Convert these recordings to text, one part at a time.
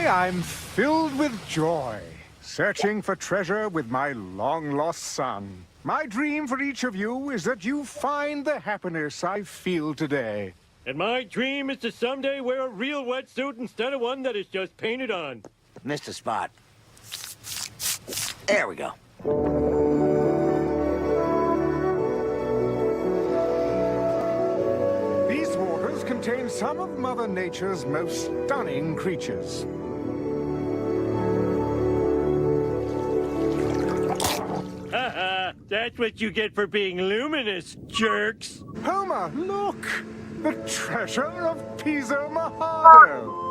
I'm filled with joy, searching for treasure with my long-lost son. My dream for each of you is that you find the happiness I feel today. And my dream is to someday wear a real wetsuit instead of one that is just painted on. Missed a spot. There we go. These waters contain some of Mother Nature's most stunning creatures. Haha, that's what you get for being luminous, jerks. Homer, look! The treasure of Piso Mojado!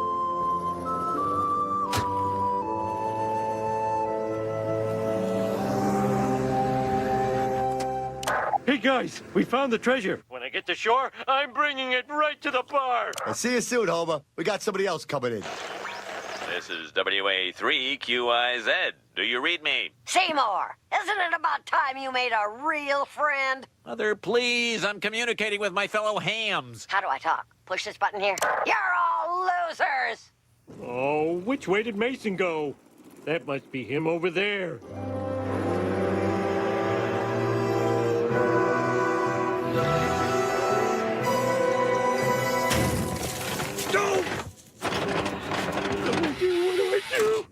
Hey guys, we found the treasure. When I get to shore, I'm bringing it right to the bar. I'll see you soon, Homer. We got somebody else coming in. This is WA3QIZ. Do you read me? Seymour, isn't it about time you made a real friend? Mother, please. I'm communicating with my fellow hams. How do I talk? Push this button here. You're all losers! Oh, which way did Mason go? That must be him over there. No! What do I do?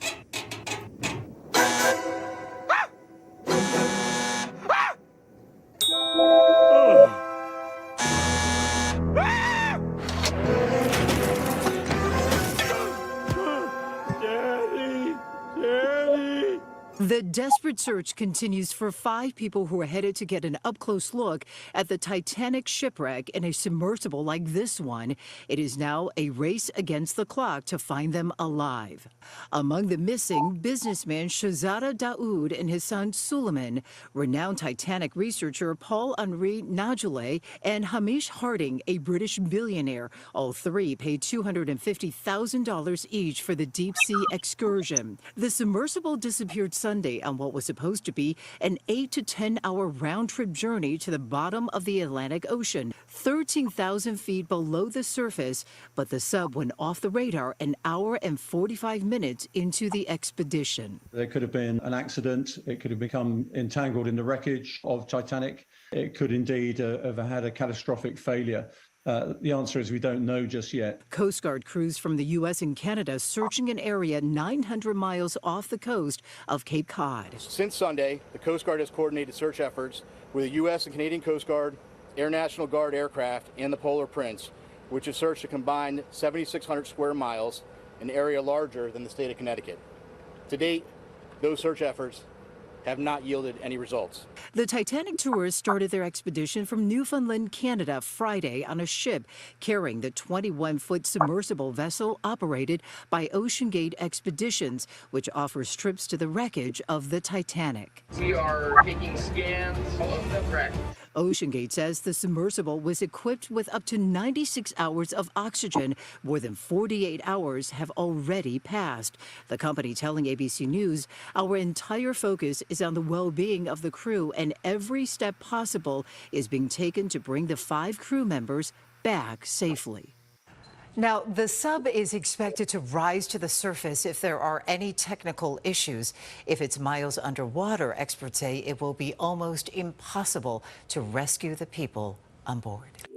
Daddy! Daddy! The desperate search continues for 5 people who are headed to get an up-close look at the Titanic shipwreck in a submersible like this one. It is now a race against the clock to find them alive. Among the missing, businessman Shahzada Daoud and his son Suleiman, renowned Titanic researcher Paul-Henri Nadjoulé, and Hamish Harding, a British billionaire. All 3 paid $250,000 each for the deep-sea excursion. The submersible disappeared Sunday on what was supposed to be an 8 to 10 hour round-trip journey to the bottom of the Atlantic Ocean, 13,000 feet below the surface, but the sub went off the radar an hour and 45 minutes into the expedition. There could have been an accident. It could have become entangled in the wreckage of Titanic. It could indeed have had a catastrophic failure. The answer is we don't know just yet. Coast Guard crews from the U.S. and Canada searching an area 900 miles off the coast of Cape Cod. Since Sunday, the Coast Guard has coordinated search efforts with the U.S. and Canadian Coast Guard, Air National Guard aircraft, and the Polar Prince, which has searched a combined 7,600 square miles, an area larger than the state of Connecticut. To date, those search efforts have not yielded any results. The Titanic tourists started their expedition from Newfoundland, Canada, Friday on a ship carrying the 21-foot submersible vessel operated by OceanGate Expeditions, which offers trips to the wreckage of the Titanic. We are taking scans of the wreck. OceanGate says the submersible was equipped with up to 96 hours of oxygen. More than 48 hours have already passed. The company telling ABC News, "Our entire focus is on the well-being of the crew, and every step possible is being taken to bring the 5 crew members back safely." Now, the sub is expected to rise to the surface if there are any technical issues. If it's miles underwater, experts say it will be almost impossible to rescue the people on board.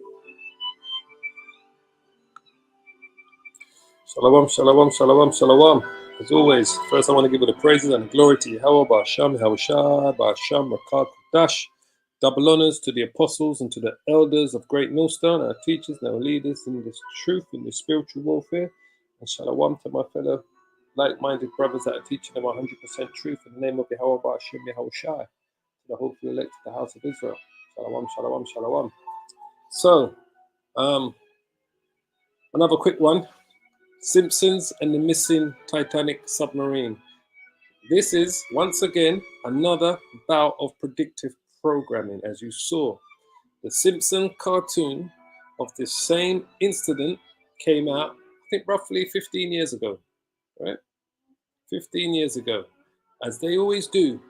Shalom, shalom, shalom, shalom. As always, first I want to give all the praises and the glory to Yahweh, Ba'asham, Yahushua, Ba'asham, Rakah, Kudash. Double honors to the apostles and to the elders of Great Millstone, our teachers and our leaders in this truth, in the spiritual warfare. And shalom to my fellow like-minded brothers that are teaching them 100% truth in the name of Yahweh, Ba'asham, Yahushua, to the hopefully elected the house of Israel. Shalom, shalom, shalom. So, another quick one. Simpsons and the missing Titanic submarine. This is, once again, another bout of predictive programming. As you saw, the Simpson cartoon of this same incident came out, I think, roughly 15 years ago, right? 15 years ago. As they always do,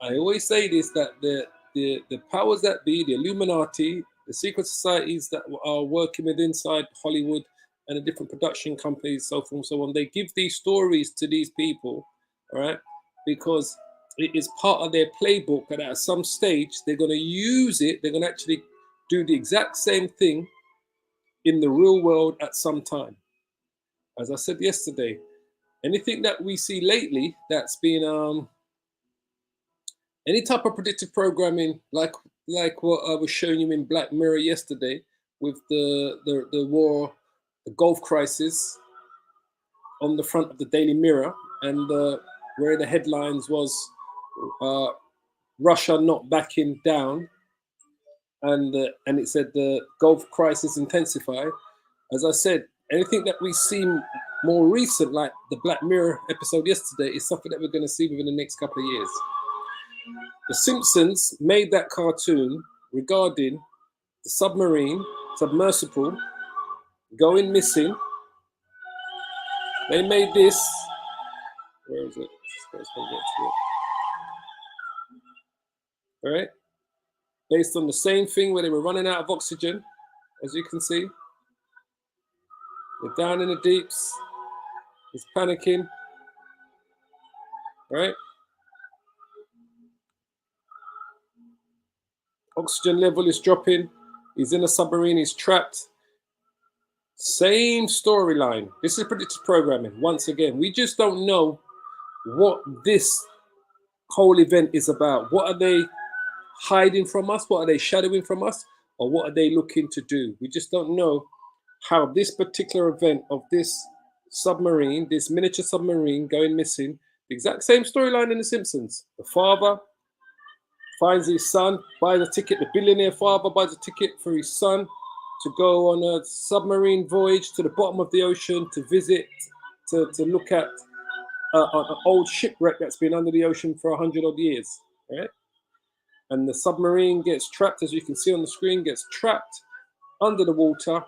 I always say this, that the powers that be, the Illuminati, the secret societies that are working with inside Hollywood and the different production companies, so forth and so on. They give these stories to these people, all right, because it is part of their playbook, and at some stage they're going to use it. They're going to actually do the exact same thing in the real world at some time. As I said yesterday, anything that we see lately that's been any type of predictive programming, like what I was showing you in Black Mirror yesterday with the war, the Gulf crisis on the front of the Daily Mirror, and where the headlines was Russia not backing down, and it said the Gulf crisis intensify. As I said, anything that we see more recent, like the Black Mirror episode yesterday, is something that we're going to see within the next couple of years. The Simpsons made that cartoon regarding the submersible, going missing. They made this. Where is it? Let's go get to it. All right. Based on the same thing where they were running out of oxygen, as you can see. They're down in the deeps. He's panicking. Right? Oxygen level is dropping. He's in a submarine. He's trapped. Same storyline. This is predictive programming. Once again, we just don't know what this whole event is about. What are they hiding from us? What are they shadowing from us? Or what are they looking to do? We just don't know how this particular event of this submarine, this miniature submarine going missing, the exact same storyline in The Simpsons. The father finds his son, buys a ticket, the billionaire father buys a ticket for his son to go on a submarine voyage to the bottom of the ocean to visit, to look at an old shipwreck that's been under the ocean for 100 odd years, right? And the submarine gets trapped, as you can see on the screen, gets trapped under the water,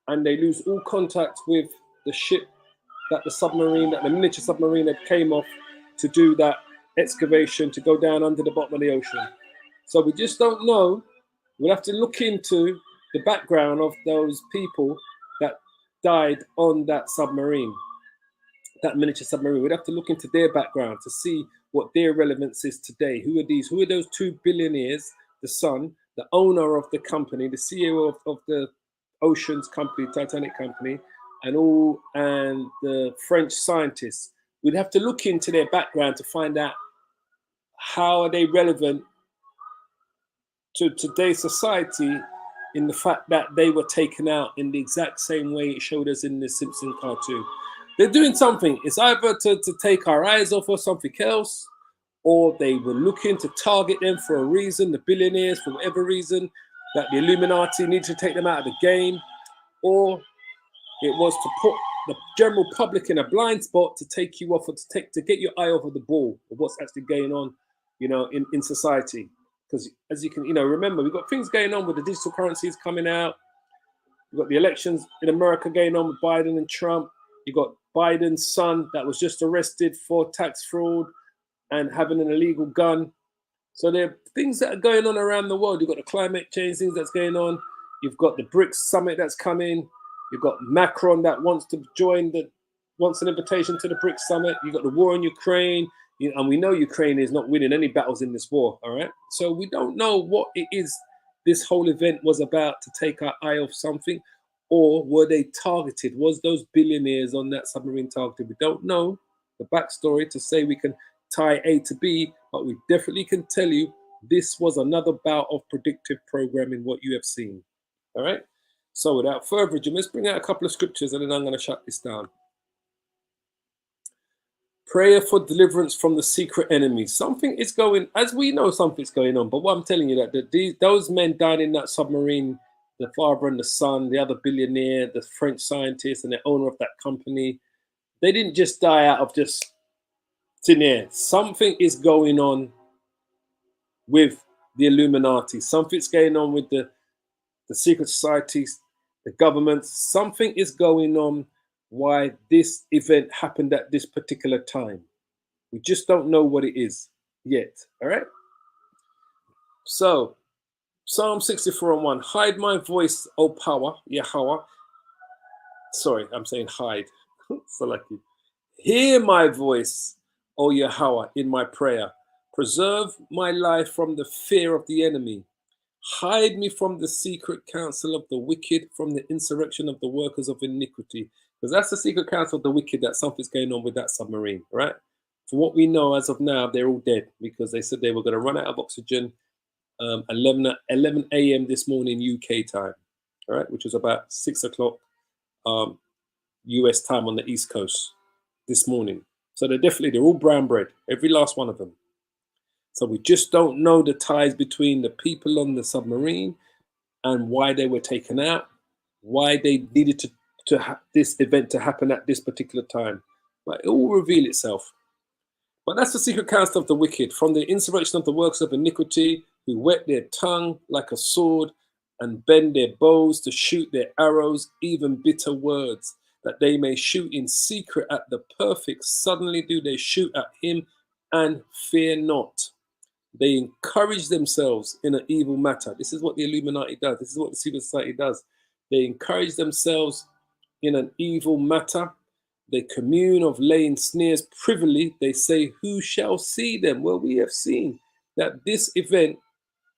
and they lose all contact with the ship that the miniature submarine that came off to do that excavation to go down under the bottom of the ocean. So we just don't know. We'll have to look into the background of those people that died on that submarine, that miniature submarine. We'd have to look into their background to see what their relevance is today. Who are these? Who are those two billionaires? The son, the owner of the company, the CEO of the Oceans company, Titanic company, and the French scientists. We'd have to look into their background to find out how are they relevant to today's society, in the fact that they were taken out in the exact same way it showed us in the Simpsons cartoon. They're doing something. It's either to take our eyes off of something else, or they were looking to target them for a reason, the billionaires, for whatever reason, that the Illuminati needed to take them out of the game, or it was to put the general public in a blind spot to take you off, or to get your eye off of the ball of what's actually going on, in society. Because as you can, remember, we've got things going on with the digital currencies coming out. We've got the elections in America going on with Biden and Trump. You've got Biden's son that was just arrested for tax fraud and having an illegal gun. So there are things that are going on around the world. You've got the climate change things that's going on. You've got the BRICS summit that's coming. You've got Macron that wants to wants an invitation to the BRICS summit. You've got the war in Ukraine. And we know Ukraine is not winning any battles in this war, all right? So we don't know what it is this whole event was about, to take our eye off something, or were they targeted? Was those billionaires on that submarine targeted? We don't know the backstory to say we can tie A to B, but we definitely can tell you this was another bout of predictive programming, what you have seen, all right? So without further ado, let's bring out a couple of scriptures and then I'm going to shut this down. Prayer for deliverance from the secret enemy. Something is going, as we know, something's going on. But what I'm telling you that those men died in that submarine, the father and the son, the other billionaire, the French scientist, and the owner of that company, they didn't just die out of just thin air. Something is going on with the Illuminati. Something's going on with the secret societies, the governments. Something is going on why this event happened at this particular time. We just don't know what it is yet, all right? So, Psalm 64:1, hide my voice, O power, Yahweh, Sorry, I'm saying hide. So lucky. Hear my voice, O Yahweh, in my prayer. Preserve my life from the fear of the enemy. Hide me from the secret counsel of the wicked, from the insurrection of the workers of iniquity. Because that's the secret counsel of the wicked, that something's going on with that submarine, right? From what we know as of now, they're all dead because they said they were going to run out of oxygen 11 a.m. this morning UK time, all right, which was about 6 o'clock US time on the East Coast this morning. So they're all brown bread, every last one of them. So we just don't know the ties between the people on the submarine and why they were taken out, why they needed this event to happen at this particular time. But it will reveal itself. But that's the secret counsel of the wicked, from the insurrection of the works of iniquity, who whet their tongue like a sword and bend their bows to shoot their arrows, even bitter words, that they may shoot in secret at the perfect. Suddenly do they shoot at him and fear not. They encourage themselves in an evil matter. This is what the Illuminati does. This is what the secret society does. They encourage themselves in an evil matter. They commune of laying snares privily. They say, who shall see them? Well, we have seen that this event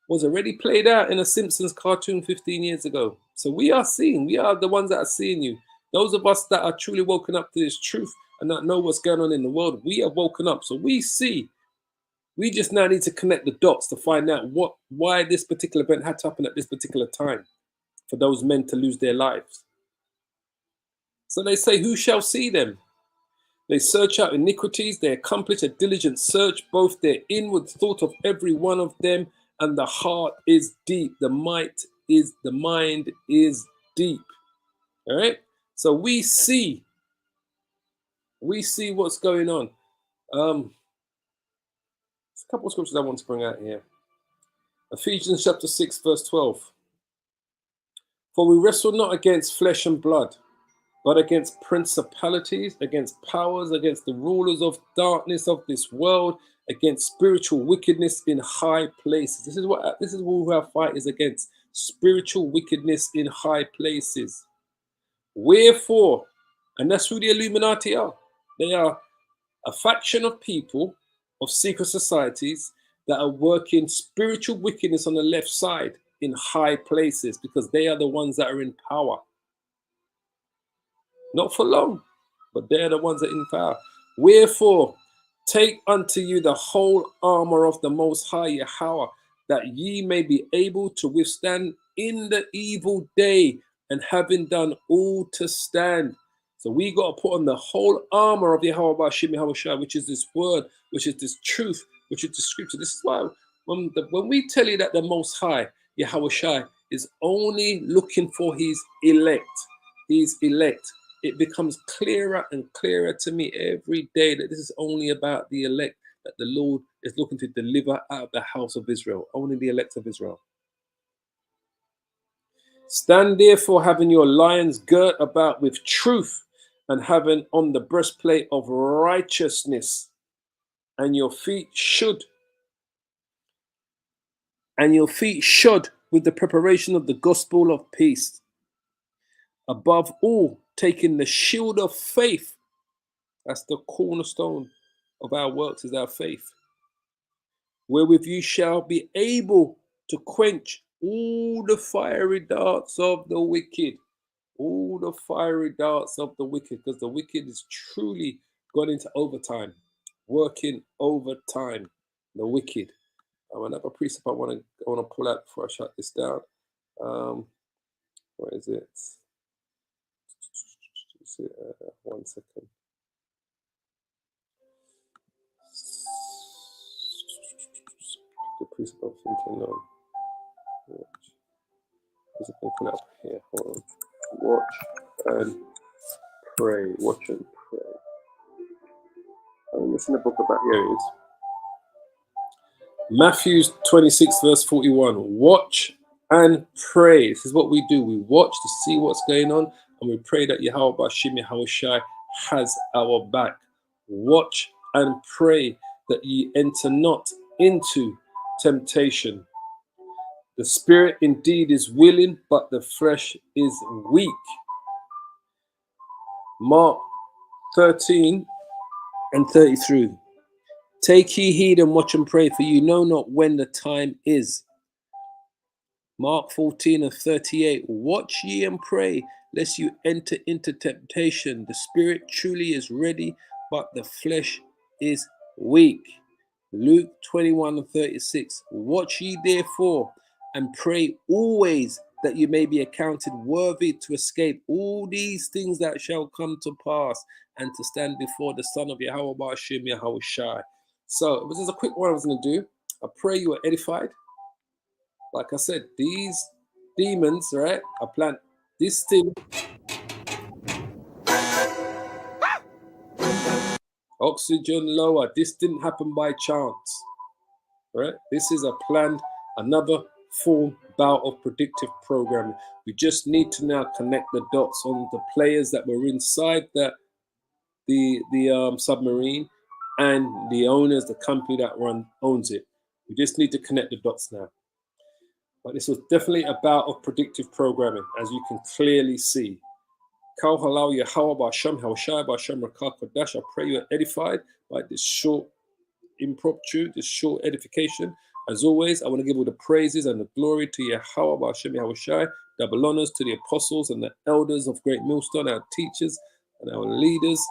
was already played out in a Simpsons cartoon 15 years ago. So we are the ones that are seeing you. Those of us that are truly woken up to this truth and that know what's going on in the world, we are woken up. So we see. We just now need to connect the dots to find out why this particular event had to happen at this particular time for those men to lose their lives. So they say, who shall see them? They search out iniquities. They accomplish a diligent search, both their inward thought of every one of them, and the heart is deep. The mind is deep. All right. So we see what's going on. There's a couple of scriptures I want to bring out here. Ephesians chapter 6, verse 12. For we wrestle not against flesh and blood, but against principalities, against powers, against the rulers of darkness of this world, against spiritual wickedness in high places. This is who our fight is against. Spiritual wickedness in high places. Wherefore, and that's who the Illuminati are. They are a faction of people, of secret societies, that are working spiritual wickedness on the left side in high places, because they are the ones that are in power. Not for long, but they're the ones that are in power. Wherefore, take unto you the whole armor of the Most High Yahweh, that ye may be able to withstand in the evil day, and having done all to stand. So we got to put on the whole armor of Yahweh Bashim Yahushua, which is this word, which is this truth, which is the scripture. This is why when we tell you that the Most High Yahushua is only looking for his elect, it becomes clearer and clearer to me every day that this is only about the elect, that the Lord is looking to deliver out of the house of Israel, only the elect of Israel. Stand therefore, having your lions girt about with truth, and having on the breastplate of righteousness, and your feet shod with the preparation of the gospel of peace. Above all, taking the shield of faith. That's the cornerstone of our works, is our faith. Wherewith you shall be able to quench all the fiery darts of the wicked. All the fiery darts of the wicked, because the wicked is truly gone into overtime, working overtime. The wicked. Another precept I want to pull out before I shut this down. Where is it? One second. The precept I'm thinking on. Is it going up here? Hold on. Watch and pray. Watch and pray. It's in the book about, here it is. Matthew 26, verse 41. Watch and pray. This is what we do. We watch to see what's going on, and we pray that Yahweh Bashim Yahushai has our back. Watch and pray that ye enter not into temptation. The spirit indeed is willing, but the flesh is weak. Mark 13 and 33. Take ye heed and watch and pray, for you know not when the time is. Mark 14 and 38. Watch ye and pray, lest you enter into temptation. The spirit truly is ready, but the flesh is weak. Luke 21 and 36. Watch ye therefore and pray always, that you may be accounted worthy to escape all these things that shall come to pass, and to stand before the Son of Yahweh Ba'ashim Yahweh Shai. So this is a quick one I was going to do. I pray you are edified. Like I said, these demons, right? I plant this thing. Oxygen lower. This didn't happen by chance, right? This is a planned, another full bout of predictive programming. We just need to now connect the dots on the players that were inside the submarine and the owners, the company that owns it. We just need to connect the dots now. But this was definitely a bout of predictive programming, as you can clearly see. Kal halal Yahweh Ba'asham Hawashai Ba'asham Rakal Kodash. I pray you are edified by this short impromptu, this short edification. As always, I want to give all the praises and the glory to Yahweh Ba'asham Hawashai. Double honors to the apostles and the elders of Great Millstone, our teachers and our leaders.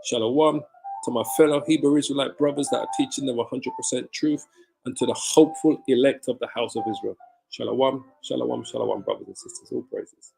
Shalom to my fellow Hebrew Israelite brothers that are teaching them 100% truth, and to the hopeful elect of the house of Israel. Shalom, shalom, shalom, brothers and sisters. All praises.